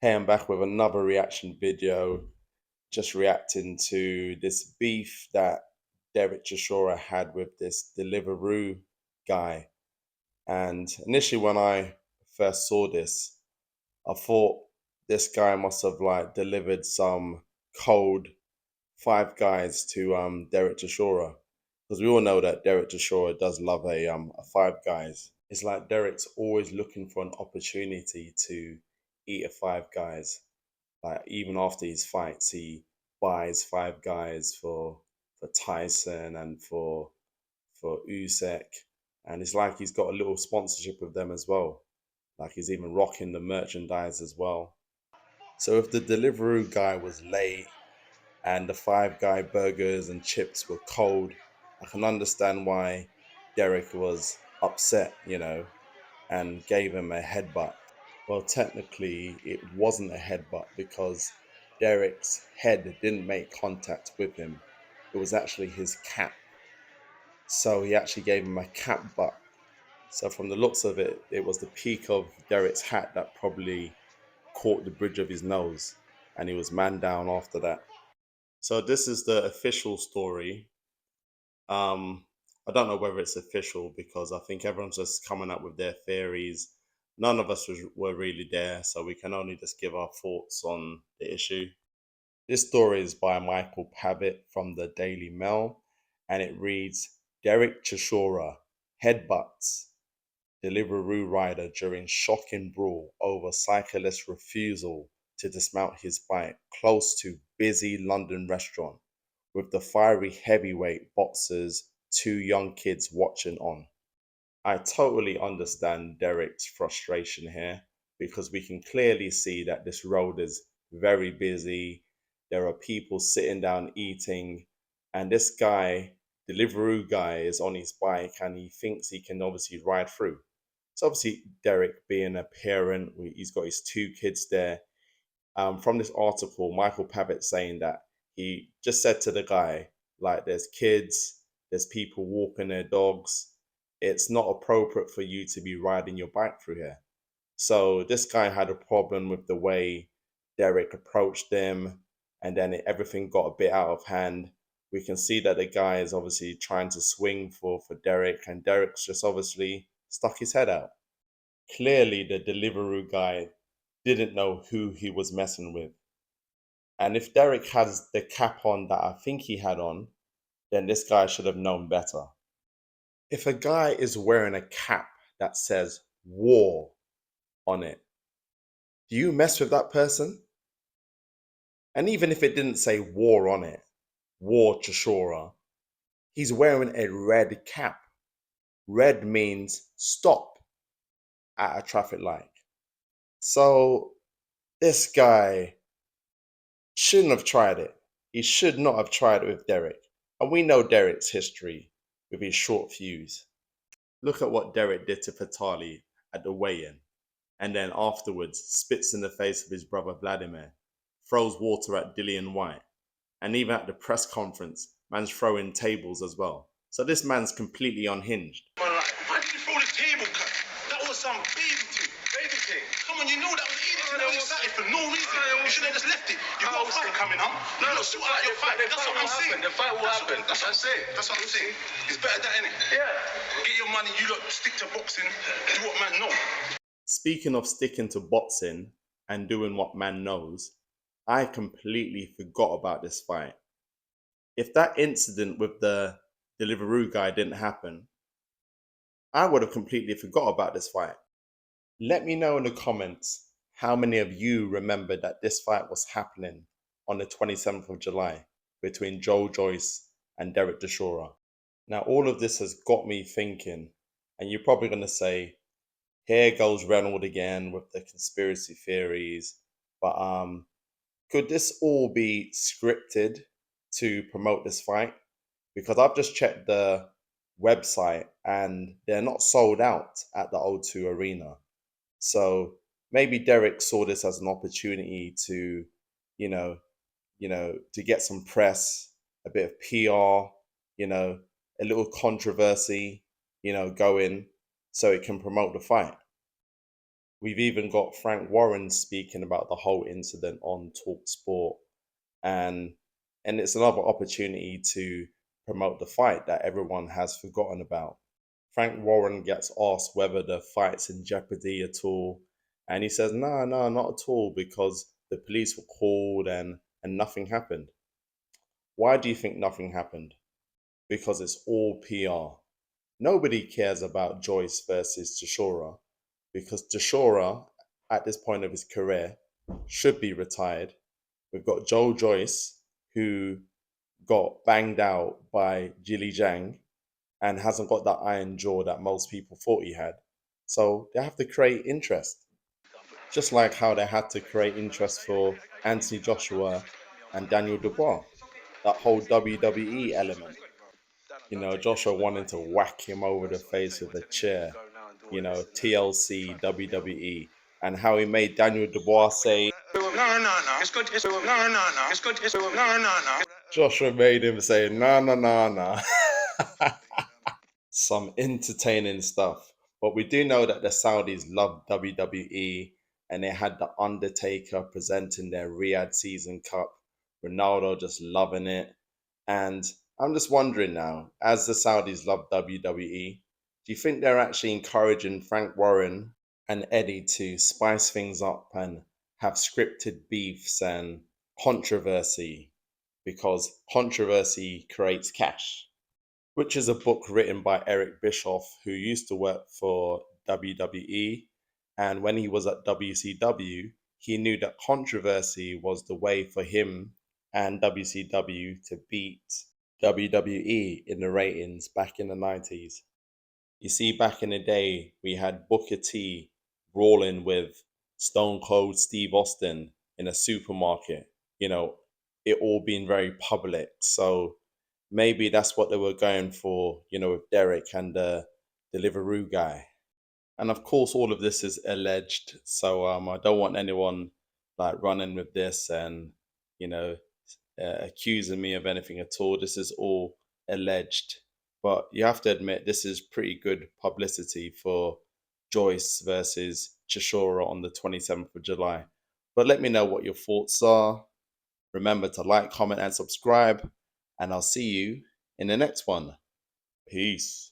Hey, I'm back with another reaction video, just reacting to this beef that Derek Chisora had with this Deliveroo guy. And initially, when I first saw this, I thought this guy must have like delivered some cold Five Guys to Derek Chisora, because we all know that Derek Chisora does love a Five Guys. It's like Derek's always looking for an opportunity to eat a Five Guys. Like even after his fights, he buys Five Guys for Tyson and for Usyk, and it's like he's got a little sponsorship with them as well. Like he's even rocking the merchandise as well. So if the Deliveroo guy was late and the Five Guy burgers and chips were cold, I can understand why Derek was upset, and gave him a headbutt. Well, technically, it wasn't a headbutt because Derek's head didn't make contact with him. It was actually his cap. So he actually gave him a cap butt. So from the looks of it, it was the peak of Derek's hat that probably caught the bridge of his nose, and he was man down after that. So this is the official story. Um, I don't know whether it's official because I think everyone's just coming up with their theories. None of us were really there, so we can only just give our thoughts on the issue. This story is by Michael Pavitt from the Daily Mail, and it reads Derek Chisora headbutts Deliveroo rider during shocking brawl over cyclist's refusal to dismount his bike close to busy London restaurant, with the fiery heavyweight boxer's two young kids watching on. I totally understand Derek's frustration here because we can clearly see that this road is very busy. There are people sitting down eating, and this guy, Deliveroo guy, is on his bike and he thinks he can obviously ride through. So obviously Derek, being a parent, he's got his two kids there. From this article, Michael Pavitt saying that he just said to the guy, like, there's kids, there's people walking their dogs. It's not appropriate for you to be riding your bike through here. So this guy had a problem with the way Derek approached them, and then everything got a bit out of hand. We can see that the guy is obviously trying to swing for Derek, and Derek's just obviously stuck his head out. Clearly, the Deliveroo guy didn't know who he was messing with. And if Derek has the cap on that I think he had on, then this guy should have known better. If a guy is wearing a cap that says war on it, do you mess with that person? And even if it didn't say war on it, war Chisora, he's wearing a red cap. Red means stop at a traffic light. So this guy shouldn't have tried it. He should not have tried it with Derek. And we know Derek's history with his short fuse. Look at what Derek did to Fatali at the weigh-in, and then afterwards spits in the face of his brother Vladimir, throws water at Dillian White, and even at the press conference, man's throwing tables as well. So this man's completely unhinged. Why did you throw the table cut? That was some baby thing. Baby thing. Come on, you know that was easy to know excited for no reason. You should have just left it. You got a fight coming, huh? No, no, sort out your fight. That's what I'm saying. The fight will happen. That's what I'm saying. That's what I'm saying. It's better that, innit? Yeah. Get your money, you lot stick to boxing, do what man know. Speaking of sticking to boxing and doing what man knows, I completely forgot about this fight. If that incident with the Deliveroo guy didn't happen, I would have completely forgot about this fight. Let me know in the comments how many of you remember that this fight was happening on the 27th of July between Joe Joyce and Derek Chisora. Now, all of this has got me thinking, and you're probably going to say, here goes Reynolds again with the conspiracy theories. But could this all be scripted to promote this fight? Because I've just checked the website and they're not sold out at the O2 Arena. So maybe Derek saw this as an opportunity to, you know, to get some press, a bit of PR, a little controversy, going so it can promote the fight. We've even got Frank Warren speaking about the whole incident on Talk Sport, and it's another opportunity to promote the fight that everyone has forgotten about. Frank Warren gets asked whether the fight's in jeopardy at all, and he says, "No, no, not at all, because the police were called and nothing happened." Why do you think nothing happened? Because it's all PR. Nobody cares about Joyce versus Chisora because Chisora, at this point of his career, should be retired. We've got Joe Joyce, who got banged out by Jilly Jang and hasn't got that iron jaw that most people thought he had. So they have to create interest, just like how they had to create interest for Anthony Joshua and Daniel Dubois. That whole WWE element, Joshua wanting to whack him over the face with a chair, TLC, WWE, and how he made Daniel Dubois say, No, no, no. It's good. No, no, no. It's good. No, no, no. Joshua made him say, "No, no, no, no." Some entertaining stuff. But we do know that the Saudis love WWE, and they had The Undertaker presenting their Riyadh Season Cup. Ronaldo just loving it. And I'm just wondering now, as the Saudis love WWE, do you think they're actually encouraging Frank Warren and Eddie to spice things up and have scripted beefs and controversy? Because controversy creates cash, which is a book written by Eric Bischoff, who used to work for WWE. And when he was at WCW, he knew that controversy was the way for him and WCW to beat WWE in the ratings back in the 90s. You see, back in the day, we had Booker T brawling with Stone Cold Steve Austin in a supermarket, it all being very public. So maybe that's what they were going for, with Derek and the Deliveroo guy. And of course, all of this is alleged. So I don't want anyone like running with this and, you know, accusing me of anything at all. This is all alleged. But you have to admit, this is pretty good publicity for Joyce versus Chisora on the 27th of July. But let me know what your thoughts are. Remember to like, comment, and subscribe. And I'll see you in the next one. Peace.